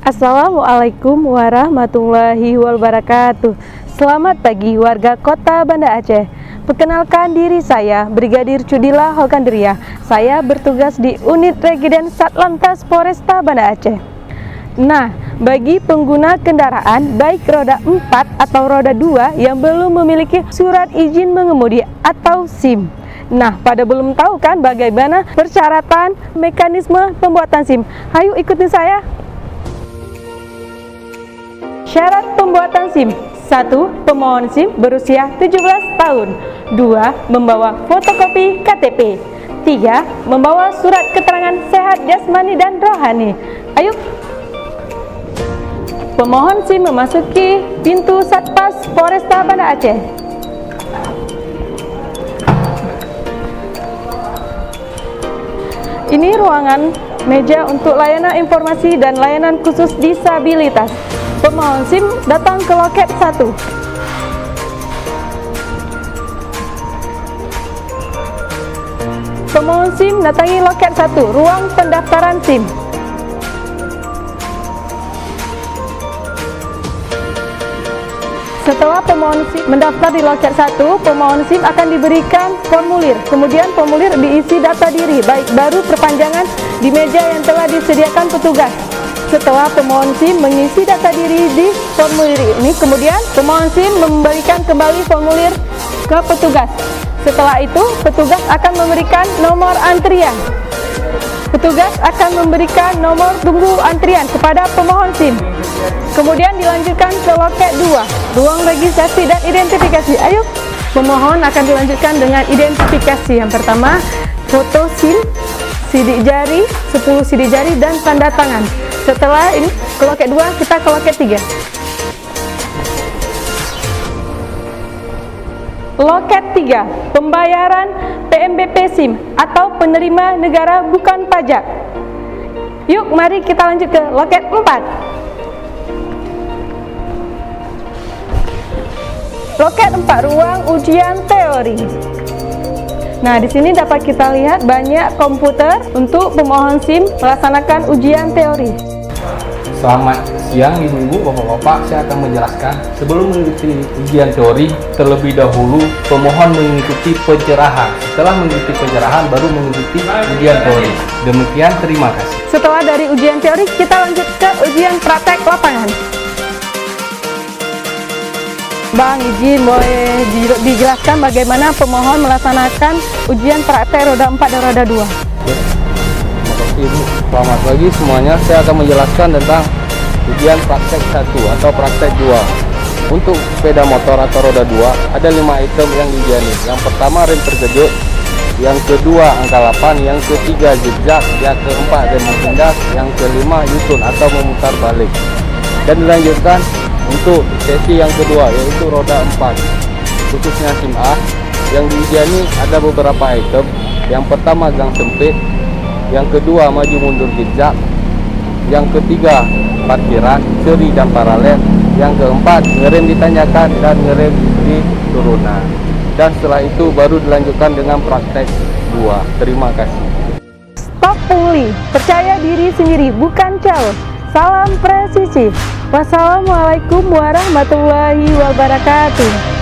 Assalamualaikum warahmatullahi wabarakatuh. Selamat pagi warga kota Banda Aceh. Perkenalkan diri saya, Brigadir Cudila Holkandria. Saya bertugas di unit Regiden Satlantas Polresta Banda Aceh. Nah, bagi pengguna kendaraan baik roda 4 atau roda 2 yang belum memiliki surat izin mengemudi atau SIM. Nah, pada belum tahu kan bagaimana persyaratan mekanisme pembuatan SIM? Hayu ikuti saya. Syarat pembuatan SIM: 1. Pemohon SIM berusia 17 tahun. 2. Membawa fotokopi KTP. 3. Membawa surat keterangan sehat jasmani dan rohani. Ayo. Pemohon SIM memasuki pintu Satpas Polresta Banda Aceh. Ini ruangan meja untuk layanan informasi dan layanan khusus disabilitas. Pemohon SIM datang ke loket 1. Pemohon SIM datangi loket 1, ruang pendaftaran SIM. Setelah pemohon SIM mendaftar di loket 1, pemohon SIM akan diberikan formulir. Kemudian formulir diisi data diri, baik baru perpanjangan di meja yang telah disediakan petugas. Setelah pemohon SIM mengisi data diri di formulir ini, kemudian pemohon SIM memberikan kembali formulir ke petugas. Setelah itu, petugas akan memberikan nomor antrian. Petugas akan memberikan nomor tunggu antrian kepada pemohon SIM. Kemudian dilanjutkan ke loket 2, ruang registrasi dan identifikasi. Ayo, pemohon akan dilanjutkan dengan identifikasi. Yang pertama, foto SIM, sidik jari, 10 sidik jari, dan tanda tangan. Setelah ini ke loket 2, kita ke loket 3. Loket 3, pembayaran PMBP SIM atau penerima negara bukan pajak. Yuk, mari kita lanjut ke loket 4. Loket 4, ruang ujian teori. Nah, di sini dapat kita lihat banyak komputer untuk pemohon SIM melaksanakan ujian teori. Selamat siang ibu-ibu, bapak-bapak, saya akan menjelaskan. Sebelum mengikuti ujian teori, terlebih dahulu pemohon mengikuti pencerahan. Setelah mengikuti pencerahan, baru mengikuti ujian teori. Demikian, terima kasih. Setelah dari ujian teori, kita lanjut ke ujian praktek lapangan. Bang, izin boleh dijelaskan bagaimana pemohon melaksanakan ujian praktek roda 4 dan roda 2? Ya. Terima kasih ibu. Selamat pagi semuanya, saya akan menjelaskan tentang ujian praktek 1 atau praktek 2. Untuk sepeda motor atau roda 2, ada 5 item yang diujiani. Yang pertama, rem terkejut. Yang kedua, angka 8. Yang ketiga, zigzag. Yang keempat, rem menghindar. Yang kelima, U-turn atau memutar balik. Dan dilanjutkan untuk sesi yang kedua, yaitu roda 4, khususnya SIM A. Yang diujiani ada beberapa item. Yang pertama, gang sempit. Yang kedua, maju mundur zigzag. Yang ketiga, parkiran, seri dan paralel. Yang keempat, ngerem ditanyakan dan ngerem di turunan. Dan setelah itu baru dilanjutkan dengan praktek 2. Terima kasih. Stop pungli, percaya diri sendiri, bukan calo. Salam presisi. Wassalamualaikum warahmatullahi wabarakatuh.